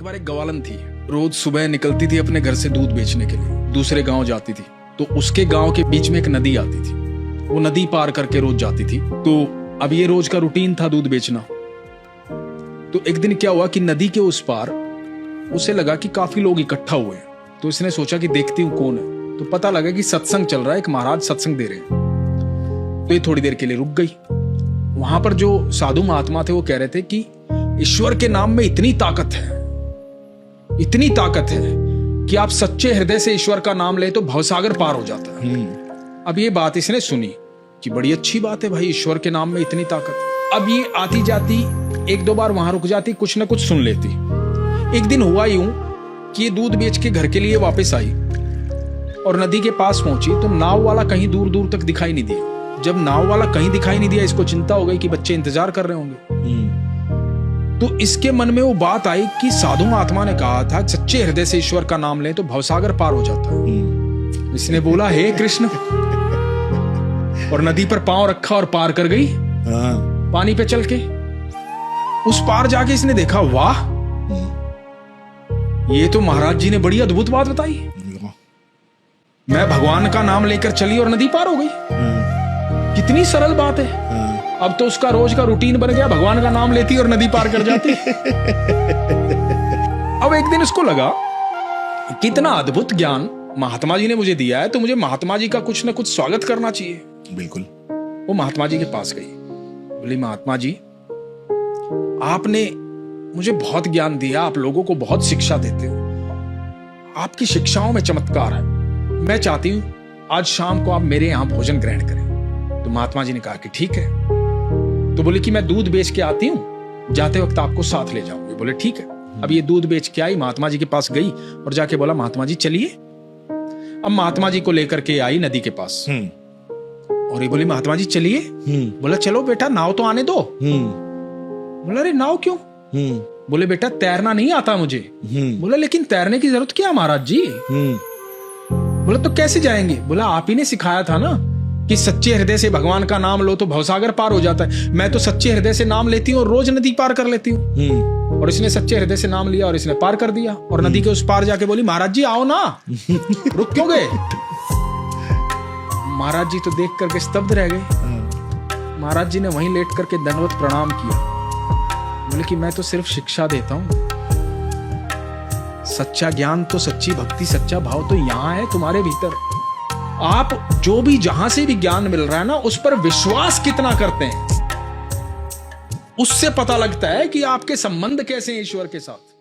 बार एक गवालन थी, रोज सुबह निकलती थी अपने घर से दूध बेचने के लिए, दूसरे गांव जाती थी। तो उसके गांव के बीच में एक नदी आती थी, वो नदी पार करके रोज जाती थी। तो अब ये रोज का रूटीन था दूध बेचना। तो एक दिन क्या हुआ कि नदी के उस पार उसे लगा कि काफी लोग इकट्ठा हुए हैं। तो इसने सोचा कि देखती हूँ कौन है। तो पता लगा कि सत्संग चल रहा है, एक महाराज सत्संग दे रहे हैं। तो ये थोड़ी देर के लिए रुक गई। वहां पर जो साधु महात्मा थे वो कह रहे थे कि ईश्वर के नाम में इतनी ताकत है, इतनी ताकत है कि आप सच्चे हृदय से ईश्वर का नाम ले तो भवसागर पार हो जाता है। अब ये बात इसने सुनी कि बड़ी अच्छी बात है भाई, ईश्वर के नाम में इतनी ताकत। अब ये आती जाती एक दो बार वहां रुक जाती, कुछ ना कुछ सुन लेती। एक दिन हुआ यूं कि ये दूध बेच के घर के लिए वापस आई और नदी के पास पहुंची तो नाव वाला कहीं दूर दूर तक दिखाई नहीं दिया। जब नाव वाला कहीं दिखाई नहीं दिया, इसको चिंता हो गई कि बच्चे इंतजार कर रहे होंगे। तो इसके मन में वो बात आई कि साधु महात्मा ने कहा था सच्चे हृदय से ईश्वर का नाम लें तो भवसागर पार हो जाता है। इसने बोला हे कृष्ण, और नदी पर पांव रखा और पार कर गई। पानी पे चल के उस पार जाके इसने देखा, वाह ये तो महाराज जी ने बड़ी अद्भुत बात बताई। मैं भगवान का नाम लेकर चली और नदी पार हो गई। कितनी सरल बात है। अब तो उसका रोज का रूटीन बन गया, भगवान का नाम लेती और नदी पार कर जाती। अब एक दिन उसको लगा कितना अद्भुत ज्ञान महात्मा जी ने मुझे दिया है, तो मुझे महात्मा जी का कुछ ना कुछ स्वागत करना चाहिए। बिल्कुल। वो महात्मा जी के पास गई, बोली महात्मा जी आपने मुझे बहुत ज्ञान दिया, आप लोगों को बहुत शिक्षा देते हो, आपकी शिक्षाओं में चमत्कार है। मैं चाहती हूं आज शाम को आप मेरे यहां भोजन ग्रहण करें। तो महात्मा जी ने कहा कि ठीक है। तो बोले कि मैं दूध बेच के आती हूं, जाते वक्त आपको साथ ले जाऊंगी। बोले ठीक है। अब ये दूध बेच के आई, महात्मा जी के पास गई और जाके बोला महात्मा जी चलिए। अब महात्मा जी को लेकर के आई नदी के पास और ये बोली महात्मा जी चलिए। बोला चलो बेटा, नाव तो आने दो। बोला अरे नाव क्यों? बोले बेटा तैरना नहीं आता मुझे। बोला लेकिन तैरने की जरूरत क्या महाराज जी? बोला तो कैसे जाएंगे? बोला आप ही ने सिखाया था ना कि सच्चे हृदय से भगवान का नाम लो तो भवसागर पार हो जाता है। मैं तो सच्चे हृदय से नाम लेती हूँ और रोज नदी पार कर लेती हूँ। और इसने सच्चे हृदय से नाम लिया और इसने पार कर दिया। और नदी के उस पार जाके बोली महाराज जी आओ ना, रुक क्यों गए? महाराज जी तो देख करके स्तब्ध रह गए। महाराज जी ने वहीं लेट करके दंडवत प्रणाम किया। बोले कि मैं तो सिर्फ शिक्षा देता हूं, सच्चा ज्ञान तो सच्ची भक्ति सच्चा भाव तो यहां है तुम्हारे भीतर। आप जो भी जहां से भी ज्ञान मिल रहा है ना, उस पर विश्वास कितना करते हैं, उससे पता लगता है कि आपके संबंध कैसे हैं ईश्वर के साथ।